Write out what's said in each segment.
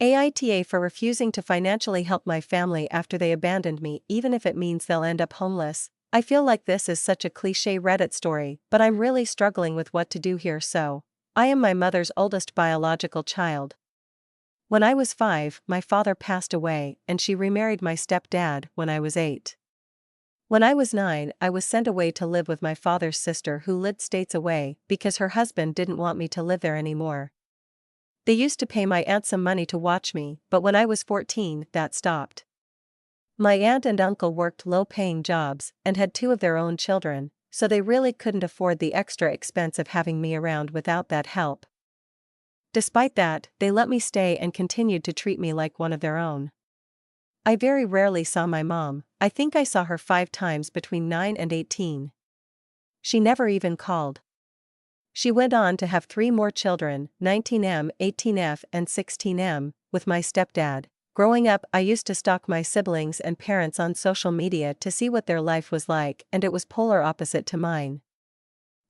AITA for refusing to financially help my family after they abandoned me, even if it means they'll end up homeless. I feel like this is such a cliché Reddit story, but I'm really struggling with what to do here. So, I am my mother's oldest biological child. When I was 5, my father passed away, and she remarried my stepdad when I was 8. When I was 9, I was sent away to live with my father's sister who lived states away because her husband didn't want me to live there anymore. They used to pay my aunt some money to watch me, but when I was 14, that stopped. My aunt and uncle worked low-paying jobs and had 2 of their own children, so they really couldn't afford the extra expense of having me around without that help. Despite that, they let me stay and continued to treat me like one of their own. I very rarely saw my mom. I think I saw her 5 times between 9 and 18. She never even called. She went on to have 3 more children, 19M, 18F and 16M, with my stepdad. Growing up, I used to stalk my siblings and parents on social media to see what their life was like, and it was polar opposite to mine.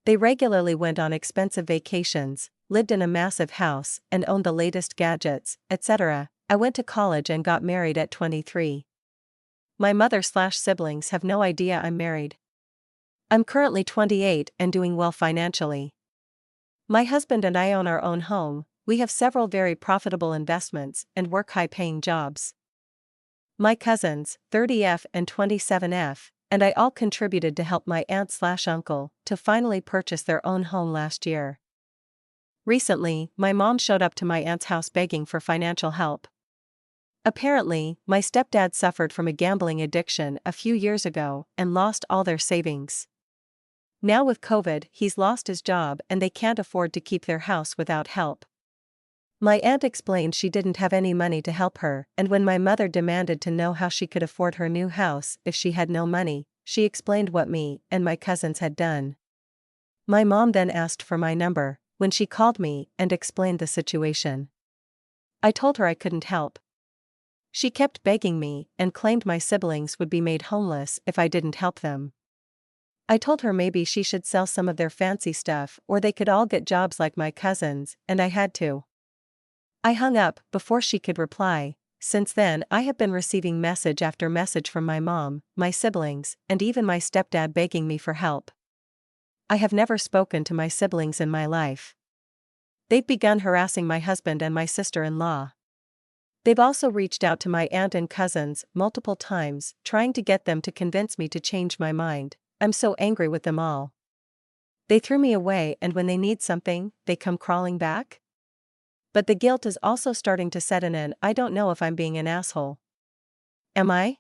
They regularly went on expensive vacations, lived in a massive house, and owned the latest gadgets, etc. I went to college and got married at 23. My mother/siblings have no idea I'm married. I'm currently 28 and doing well financially. My husband and I own our own home. We have several very profitable investments and work high-paying jobs. My cousins, 30F and 27F, and I all contributed to help my aunt/uncle to finally purchase their own home last year. Recently, my mom showed up to my aunt's house begging for financial help. Apparently, my stepdad suffered from a gambling addiction a few years ago and lost all their savings. Now with COVID, he's lost his job and they can't afford to keep their house without help. My aunt explained she didn't have any money to help her, and when my mother demanded to know how she could afford her new house if she had no money, she explained what me and my cousins had done. My mom then asked for my number when she called me and explained the situation. I told her I couldn't help. She kept begging me and claimed my siblings would be made homeless if I didn't help them. I told her maybe she should sell some of their fancy stuff or they could all get jobs like my cousins, and I had to. I hung up before she could reply. Since then, I have been receiving message after message from my mom, my siblings, and even my stepdad begging me for help. I have never spoken to my siblings in my life. They've begun harassing my husband and my sister-in-law. They've also reached out to my aunt and cousins multiple times, trying to get them to convince me to change my mind. I'm so angry with them all. They threw me away, and when they need something, they come crawling back? But the guilt is also starting to set in, and I don't know if I'm being an asshole. Am I?